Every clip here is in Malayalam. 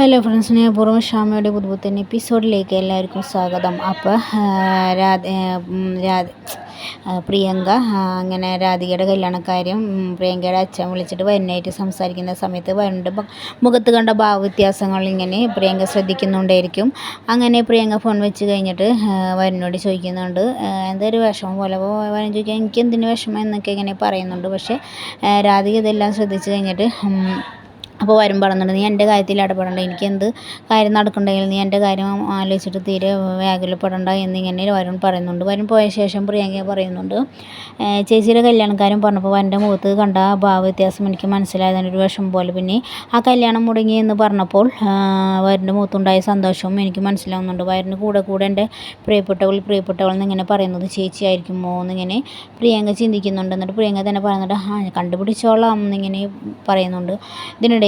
ഹലോ ഫ്രണ്ട്സ്, സ്നേഹപൂർവ്വം ഷാമയുടെ പുതുപുത്തൻ എപ്പിസോഡിലേക്ക് എല്ലാവർക്കും സ്വാഗതം. അപ്പോൾ പ്രിയങ്ക അങ്ങനെ രാധികയുടെ കല്യാണക്കാര്യം പ്രിയങ്കയുടെ അച്ഛൻ വിളിച്ചിട്ട് വരുണായിട്ട് സംസാരിക്കുന്ന സമയത്ത് വരുണിൻ്റെ മുഖത്ത് കണ്ട ഭാവവ്യത്യാസങ്ങൾ ഇങ്ങനെ പ്രിയങ്ക ശ്രദ്ധിക്കുന്നുണ്ടായിരിക്കും. അങ്ങനെ പ്രിയങ്ക ഫോൺ വെച്ച് കഴിഞ്ഞിട്ട് വരുണിനോട് ചോദിക്കുന്നുണ്ട്, എന്തൊരു വിഷമം പോലെ. അപ്പോൾ വരുൺ ചോദിക്കാൻ എനിക്ക് എന്തിന് വിഷമം എന്നൊക്കെ ഇങ്ങനെ പറയുന്നുണ്ട്. പക്ഷേ രാധിക ഇതെല്ലാം ശ്രദ്ധിച്ച് കഴിഞ്ഞിട്ട് അപ്പോൾ വരുൺ പറയുന്നുണ്ട്, നീ എൻ്റെ കാര്യത്തിൽ ഇടപെടണ്ട, എനിക്ക് എന്ത് കാര്യം നടക്കുന്നുണ്ടെങ്കിൽ നീ എൻ്റെ കാര്യം ആലോചിച്ചിട്ട് തീരെ വ്യാകുലപ്പെടണ്ട എന്നിങ്ങനെ വരുൺ പറയുന്നുണ്ട്. വരുൺ പോയ ശേഷം പ്രിയങ്ക പറയുന്നുണ്ട്, ചേച്ചിയുടെ കല്യാണക്കാരൻ പറഞ്ഞപ്പോൾ എൻ്റെ മുഖത്ത് കണ്ട ഭാവവ്യത്യാസം എനിക്ക് മനസ്സിലായതാണ്, ഒരു വിഷമം പോലെ. പിന്നെ ആ കല്യാണം മുടങ്ങി എന്ന് പറഞ്ഞപ്പോൾ വരുണിൻ്റെ മുഖത്തുണ്ടായ സന്തോഷവും എനിക്ക് മനസ്സിലാവുന്നുണ്ട്. വരുണിന് കൂടെ എൻ്റെ പ്രിയപ്പെട്ടവൾ എന്നിങ്ങനെ പറയുന്നത് ചേച്ചിയായിരിക്കുമോ എന്നിങ്ങനെ പ്രിയങ്ക ചിന്തിക്കുന്നുണ്ട്. എന്നിട്ട് പ്രിയങ്ക തന്നെ പറയുന്നുണ്ട്, കണ്ടുപിടിച്ചോളാം എന്നിങ്ങനെ പറയുന്നുണ്ട്. ഇതിനിടയിൽ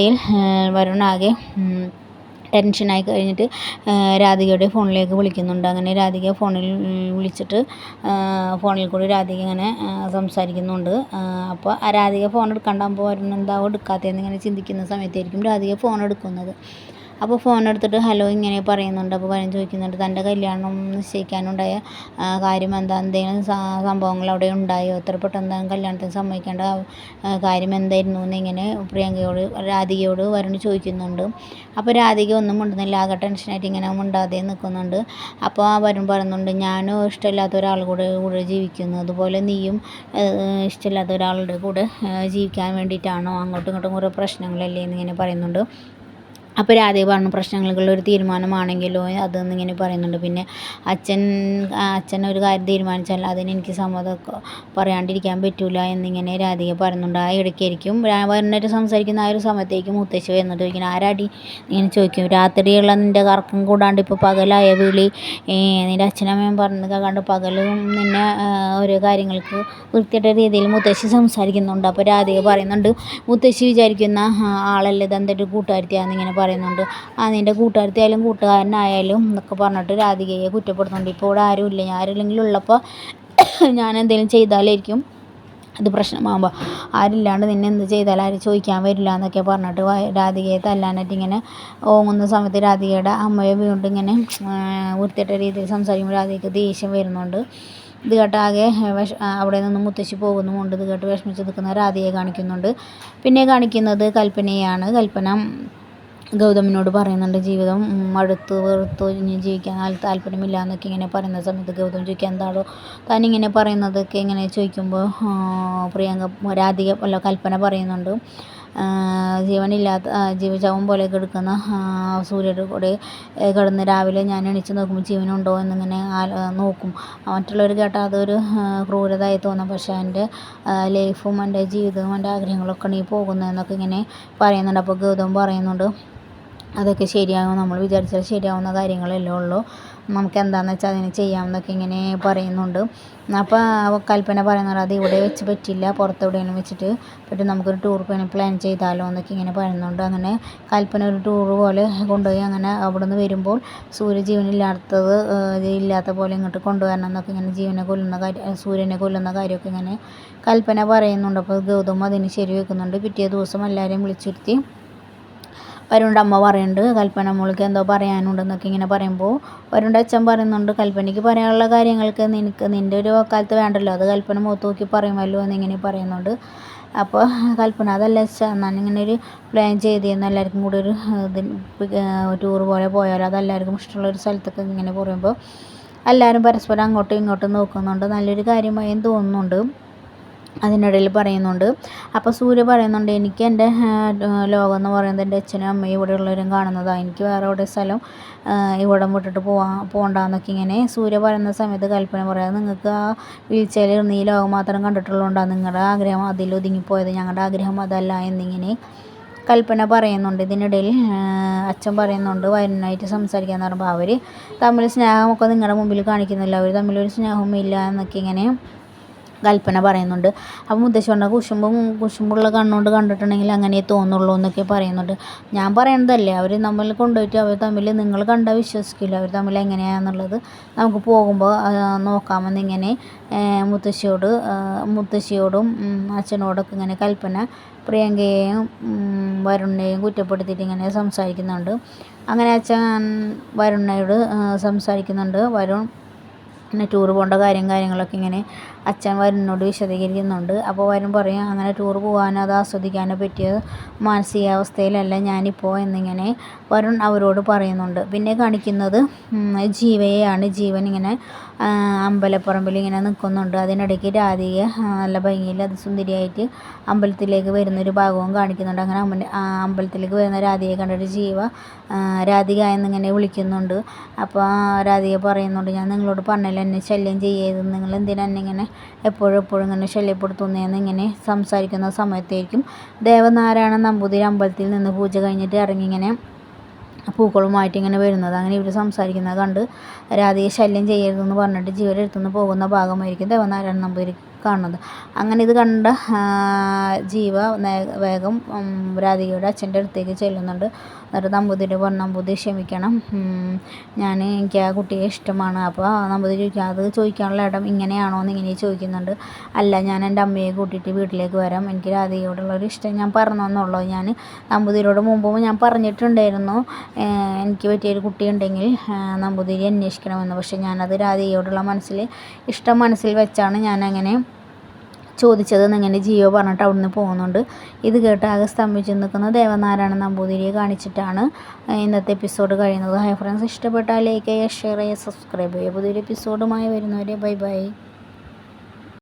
വരുണാകെ ടെൻഷനായി കഴിഞ്ഞിട്ട് രാധികയുടെ ഫോണിലേക്ക് വിളിക്കുന്നുണ്ട്. അങ്ങനെ രാധിക ഫോണിൽ വിളിച്ചിട്ട് ഫോണിൽ കൂടി രാധിക ഇങ്ങനെ സംസാരിക്കുന്നുണ്ട്. അപ്പോൾ രാധിക ഫോൺ എടുക്കാണ്ടാകുമ്പോൾ വരുൺ എന്താവും എടുക്കാത്തതെന്നിങ്ങനെ ചിന്തിക്കുന്ന സമയത്തായിരിക്കും രാധിക ഫോൺ എടുക്കുന്നത്. അപ്പോൾ ഫോൺ എടുത്തിട്ട് ഹലോ ഇങ്ങനെ പറയുന്നുണ്ട്. അപ്പോൾ വരുൺ ചോദിക്കുന്നുണ്ട്, തൻ്റെ കല്യാണം നിശ്ചയിക്കാനുണ്ടായ കാര്യം എന്താ, എന്തെങ്കിലും സംഭവങ്ങൾ അവിടെ ഉണ്ടായോ, എത്ര പെട്ടെന്ന് കല്യാണത്തിന് സമ്മതിക്കേണ്ട കാര്യം എന്തായിരുന്നു എന്നിങ്ങനെ രാധികയോട് വരുൺ ചോദിക്കുന്നുണ്ട്. അപ്പോൾ രാധിക ഒന്നും മിണ്ടുന്നില്ല, ആകെ ടെൻഷനായിട്ട് ഇങ്ങനെ മിണ്ടാതെ നിൽക്കുന്നുണ്ട്. അപ്പോൾ വരുൺ പറയുന്നുണ്ട്, ഞാനും ഇഷ്ടമില്ലാത്ത ഒരാളുടെ കൂടെ ജീവിക്കുന്നു, അതുപോലെ നീയും ഇഷ്ടമില്ലാത്ത ഒരാളുടെ കൂടെ ജീവിക്കാൻ വേണ്ടിയിട്ടാണോ, അങ്ങോട്ടും ഇങ്ങോട്ടും കുറേ പ്രശ്നങ്ങളല്ലേ എന്നിങ്ങനെ പറയുന്നുണ്ട്. അപ്പോൾ രാധിക പറഞ്ഞു, പ്രശ്നങ്ങൾക്കുള്ളൊരു തീരുമാനമാണെങ്കിലോ അതെന്നിങ്ങനെ പറയുന്നുണ്ട്. പിന്നെ അച്ഛൻ ഒരു കാര്യം തീരുമാനിച്ചാൽ അതിന് എനിക്ക് സമ്മതം പറയാണ്ടിരിക്കാൻ പറ്റില്ല എന്നിങ്ങനെ രാധിക പറയുന്നുണ്ട്. ആ ഇടയ്ക്കായിരിക്കും വരുണായിട്ട് സംസാരിക്കുന്ന ആ ഒരു സമയത്തേക്കും മുത്തശ്ശി വരുന്നുണ്ട്. ചോദിക്കണം, ആരാടി ഇങ്ങനെ ചോദിക്കും, രാത്രിയുള്ള നിൻ്റെ കറക്കം കൂടാണ്ട് ഇപ്പോൾ പകലായ വിളി, നിൻ്റെ അച്ഛനമ്മയും പറഞ്ഞത് കണ്ട് പകലും നിന്നെ ഓരോ കാര്യങ്ങൾക്ക് വൃത്തിയായിട്ട രീതിയിൽ മുത്തശ്ശി സംസാരിക്കുന്നുണ്ട്. അപ്പോൾ രാധിക പറയുന്നുണ്ട്, മുത്തശ്ശി വിചാരിക്കുന്ന ആളല്ലേ ഇതെൻ്റെ ഒരു കൂട്ടുകാരത്തിയാണെന്നിങ്ങനെ പറയുന്നുണ്ട്. നിൻ്റെ കൂട്ടുകാരത്തിയായാലും കൂട്ടുകാരനായാലും എന്നൊക്കെ പറഞ്ഞിട്ട് രാധികയെ കുറ്റപ്പെടുന്നുണ്ട്. ഇപ്പോൾ ഇവിടെ ആരുമില്ല, ആരെങ്കിലും ഉള്ളപ്പോൾ ഞാൻ എന്തെങ്കിലും ചെയ്താലായിരിക്കും അത് പ്രശ്നമാകുമ്പോൾ, ആരില്ലാണ്ട് നിന്നെ എന്ത് ചെയ്താലും ആരും ചോദിക്കാൻ വരില്ല എന്നൊക്കെ പറഞ്ഞിട്ട് രാധികയെ തല്ലാനായിട്ട് ഇങ്ങനെ ഓങ്ങുന്ന സമയത്ത് രാധികയുടെ അമ്മയെ വീണ്ടും ഇങ്ങനെ വൃത്തിയായിട്ട രീതിയിൽ സംസാരിക്കുമ്പോൾ രാധികയ്ക്ക് ദേഷ്യം വരുന്നുണ്ട്. ഇത് കേട്ട് ആകെ അവിടെ നിന്ന് മുത്തശ്ശി പോകുന്നുമുണ്ട്. ഇത് കേട്ട് വിഷമിച്ച് നിൽക്കുന്ന രാധികയെ കാണിക്കുന്നുണ്ട്. പിന്നെ കാണിക്കുന്നത് കൽപ്പനയാണ്. കൽപ്പന ഗൗതമിനോട് പറയുന്നുണ്ട്, ജീവിതം മടുത്തു വെറുത്തു, ഇനി ജീവിക്കാൻ താല്പര്യമില്ല എന്നൊക്കെ ഇങ്ങനെ പറയുന്ന സമയത്ത് ഗൗതം ചോദിക്കാൻ എന്താണോ താനിങ്ങനെ പറയുന്നതൊക്കെ ഇങ്ങനെ ചോദിക്കുമ്പോൾ കൽപ്പന പറയുന്നുണ്ട്, ജീവചവം പോലെ കിടക്കുന്ന സൂര്യയുടെ കൂടെ കിടന്ന് രാവിലെ ഞാൻ എണീച്ച് നോക്കുമ്പോൾ ജീവനുണ്ടോ എന്നിങ്ങനെ നോക്കും. മറ്റുള്ളവർ കേട്ടാൽ അതൊരു ക്രൂരതായി തോന്നും, പക്ഷേ എൻ്റെ ലൈഫും എൻ്റെ ജീവിതവും എൻ്റെ ആഗ്രഹങ്ങളൊക്കെ നീ പോകുന്നതെന്നൊക്കെ ഇങ്ങനെ പറയുന്നുണ്ട്. അപ്പോൾ ഗൗതം പറയുന്നുണ്ട്, അതൊക്കെ ശരിയാകും, നമ്മൾ വിചാരിച്ചാൽ ശരിയാവുന്ന കാര്യങ്ങളല്ലേ ഉള്ളൂ, നമുക്ക് എന്താണെന്ന് വെച്ചാൽ അതിന് ചെയ്യാമെന്നൊക്കെ ഇങ്ങനെ പറയുന്നുണ്ട്. അപ്പോൾ കൽപ്പന പറയുന്നുണ്ട്, അത് ഇവിടെ വെച്ച് പറ്റില്ല, പുറത്തെവിടെയെങ്കിലും വെച്ചിട്ട് പറ്റും, നമുക്കൊരു ടൂർ പ്ലാൻ ചെയ്താലോ എന്നൊക്കെ ഇങ്ങനെ പറയുന്നുണ്ട്. അങ്ങനെ കൽപ്പന ഒരു ടൂറ് പോലെ കൊണ്ടുപോയി അങ്ങനെ അവിടെ നിന്ന് വരുമ്പോൾ ഇല്ലാത്ത പോലെ ഇങ്ങോട്ട് കൊണ്ടുവരണം എന്നൊക്കെ ഇങ്ങനെ സൂര്യനെ കൊല്ലുന്ന കാര്യമൊക്കെ ഇങ്ങനെ കൽപ്പന പറയുന്നുണ്ട്. അപ്പോൾ ഗൗതം അതിന് ശരി വെക്കുന്നുണ്ട്. പിറ്റേ ദിവസം എല്ലാവരെയും വിളിച്ചിരുത്തി വരുണിൻ്റെ അമ്മ പറയുന്നുണ്ട്, കൽപ്പന മോൾക്ക് എന്തോ പറയാനുണ്ടെന്നൊക്കെ ഇങ്ങനെ പറയുമ്പോൾ വരുണിൻ്റെ അച്ഛൻ പറയുന്നുണ്ട്, കൽപ്പനയ്ക്ക് പറയാനുള്ള കാര്യങ്ങൾക്ക് നിൻ്റെ ഒരു വക്കാലത്ത് വേണ്ടല്ലോ, അത് കൽപ്പന മുഖത്ത് നോക്കി പറയുമല്ലോ എന്നിങ്ങനെ പറയുന്നുണ്ട്. അപ്പോൾ കൽപ്പന അതല്ല എന്നാൽ ഇങ്ങനെ ഒരു പ്ലാൻ ചെയ്തിരുന്നു, എല്ലാവർക്കും കൂടി ഒരു ടൂർ പോലെ പോയാലോ, അതെല്ലാവർക്കും ഇഷ്ടമുള്ളൊരു സ്ഥലത്തൊക്കെ ഇങ്ങനെ പറയുമ്പോൾ എല്ലാവരും പരസ്പരം അങ്ങോട്ടും ഇങ്ങോട്ടും നോക്കുന്നുണ്ട്. നല്ലൊരു കാര്യമായും തോന്നുന്നുണ്ട്. അതിനിടയിൽ പറയുന്നുണ്ട്, അപ്പോൾ സൂര്യ പറയുന്നുണ്ട്, എനിക്ക് എൻ്റെ ലോകം എന്ന് പറയുന്നത് എൻ്റെ അച്ഛനും അമ്മയും ഇവിടെ ഉള്ളവരും കാണുന്നതാണ്, എനിക്ക് വേറെ എവിടെ സ്ഥലം ഇവിടം വിട്ടിട്ട് പോകണ്ടെന്നൊക്കെ ഇങ്ങനെ സൂര്യ പറയുന്ന സമയത്ത് കൽപ്പന പറയാം, നിങ്ങൾക്ക് ആ വീഴ്ചയിൽ ഈ ലോകം മാത്രം കണ്ടിട്ടുള്ളതുകൊണ്ടാണ് നിങ്ങളുടെ ആഗ്രഹം അതിൽ ഒതുങ്ങിപ്പോയത്, ഞങ്ങളുടെ ആഗ്രഹം അതല്ല എന്നിങ്ങനെ കൽപ്പന പറയുന്നുണ്ട്. ഇതിനിടയിൽ അച്ഛൻ പറയുന്നുണ്ട്, വരുണായിട്ട് സംസാരിക്കാമെന്ന് പറയുമ്പോൾ അവർ തമ്മിൽ സ്നേഹമൊക്കെ നിങ്ങളുടെ മുമ്പിൽ കാണിക്കുന്നില്ല, അവർ തമ്മിലൊരു സ്നേഹവും ഇല്ല എന്നൊക്കെ ഇങ്ങനെ കൽപ്പന പറയുന്നുണ്ട്. അപ്പോൾ മുത്തശ്ശി പറഞ്ഞ കുശുമ്പുള്ള കണ്ണുകൊണ്ട് കണ്ടിട്ടുണ്ടെങ്കിൽ അങ്ങനെ തോന്നുള്ളൂ എന്നൊക്കെ പറയുന്നുണ്ട്. ഞാൻ പറയണതല്ലേ, അവർ നമ്മൾ കൊണ്ടുപോയിട്ട് അവർ തമ്മിൽ നിങ്ങൾ കണ്ടാൽ വിശ്വസിക്കില്ല, അവർ തമ്മിൽ എങ്ങനെയാണെന്നുള്ളത് നമുക്ക് പോകുമ്പോൾ നോക്കാമെന്നിങ്ങനെ മുത്തശ്ശിയോടും അച്ഛനോടൊക്കെ ഇങ്ങനെ കൽപ്പന പ്രിയങ്കയെയും വരുണിനെയും കുറ്റപ്പെടുത്തിയിട്ട് ഇങ്ങനെ സംസാരിക്കുന്നുണ്ട്. അങ്ങനെ അച്ഛൻ വരുണിനോട് സംസാരിക്കുന്നുണ്ട്. വരുൺ പിന്നെ ടൂർ പോകേണ്ട കാര്യങ്ങളൊക്കെ ഇങ്ങനെ അച്ഛൻ വരുണിനോട് വിശദീകരിക്കുന്നുണ്ട്. അപ്പോൾ വരുൺ പറയും, അങ്ങനെ ടൂർ പോകാനോ അത് ആസ്വദിക്കാനോ പറ്റിയ മാനസികാവസ്ഥയിലല്ല ഞാനിപ്പോൾ എന്നിങ്ങനെ വരുൺ അവരോട് പറയുന്നുണ്ട്. പിന്നെ കാണിക്കുന്നത് ജീവയെയാണ്. ജീവൻ ഇങ്ങനെ അമ്പലപ്പറമ്പിൽ ഇങ്ങനെ നിൽക്കുന്നുണ്ട്. അതിനിടയ്ക്ക് രാധിക നല്ല ഭംഗിയിൽ അതിസുന്ദരിയായിട്ട് അമ്പലത്തിലേക്ക് വരുന്നൊരു ഭാഗവും കാണിക്കുന്നുണ്ട്. അങ്ങനെ അമ്പലത്തിലേക്ക് വരുന്ന രാധികയെ കണ്ടിട്ട് രാധിക എന്നിങ്ങനെ വിളിക്കുന്നുണ്ട്. അപ്പോൾ രാധിക പറയുന്നുണ്ട്, ഞാൻ നിങ്ങളോട് പറഞ്ഞല്ലോ എന്നെ ശല്യം ചെയ്യരുതെന്ന്, നിങ്ങൾ എന്തിനാ എന്നെ ഇങ്ങനെ എപ്പോഴും ഇങ്ങനെ ശല്യപ്പെടുത്തുന്നതെന്ന് ഇങ്ങനെ സംസാരിക്കുന്ന സമയത്തായിരിക്കും ദേവനാരായണ നമ്പൂതിരി അമ്പലത്തിൽ നിന്ന് പൂജ കഴിഞ്ഞിട്ട് ഇറങ്ങി ഇങ്ങനെ പൂക്കളുമായിട്ട് ഇങ്ങനെ വരുന്നത്. അങ്ങനെ ഇവർ സംസാരിക്കുന്നത് കണ്ട് രാധികയെ ശല്യം ചെയ്യരുതെന്ന് പറഞ്ഞിട്ട് ജീവൻ്റെ അടുത്തുനിന്ന് പോകുന്ന ഭാഗമായിരിക്കും ദേവനാരായണ നമ്പൂതിരി കാണുന്നത്. അങ്ങനെ ഇത് കണ്ട ജീവ വേഗം രാധികയുടെ അച്ഛൻ്റെ അടുത്തേക്ക് ചെല്ലുന്നുണ്ട്. എന്നിട്ട് നമ്പൂതിരി പറഞ്ഞു, നമ്പൂതിരി ക്ഷമിക്കണം, എനിക്ക് ആ കുട്ടിയെ ഇഷ്ടമാണ്. അപ്പോൾ നമ്പൂതിരി ചോദിക്കുക, അത് ചോദിക്കാനുള്ള ഇടം ഇങ്ങനെയാണോ എന്ന് ഇങ്ങനെ ചോദിക്കുന്നുണ്ട്. അല്ല, ഞാൻ എൻ്റെ അമ്മയെ കൂട്ടിയിട്ട് വീട്ടിലേക്ക് വരാം, എനിക്ക് രാധികയോടുള്ളൊരു ഇഷ്ടം ഞാൻ പറഞ്ഞെന്നുള്ളൂ. ഞാൻ നമ്പൂതിരിയോട് മുമ്പ് ഞാൻ പറഞ്ഞിട്ടുണ്ടായിരുന്നു എനിക്ക് പറ്റിയൊരു കുട്ടിയുണ്ടെങ്കിൽ നമ്പൂതിരി അന്വേഷിക്കണമെന്ന്. പക്ഷേ ഞാനത് രാധികയോടുള്ള ഇഷ്ടം മനസ്സിൽ വെച്ചാണ് ഞാൻ അങ്ങനെ ചോദിച്ചതെന്ന് ഇങ്ങനെ ജീവ പറഞ്ഞിട്ട് അവിടുന്ന് പോകുന്നുണ്ട്. ഇത് കേട്ട് ആകെ സ്തംഭിച്ച് നിൽക്കുന്ന ദേവനാരായണ നമ്പൂതിരിയെ കാണിച്ചിട്ടാണ് ഇന്നത്തെ എപ്പിസോഡ് കഴിയുന്നത്. ഹൈ ഫ്രണ്ട്സ്, ഇഷ്ടപ്പെട്ടാൽ ലൈക്ക് ചെയ്യുക, ഷെയർ ചെയ്യുക, സബ്സ്ക്രൈബ് ചെയ്യുക. പുതിയൊരു എപ്പിസോഡുമായി വരുന്നവരെ ബൈ ബൈ.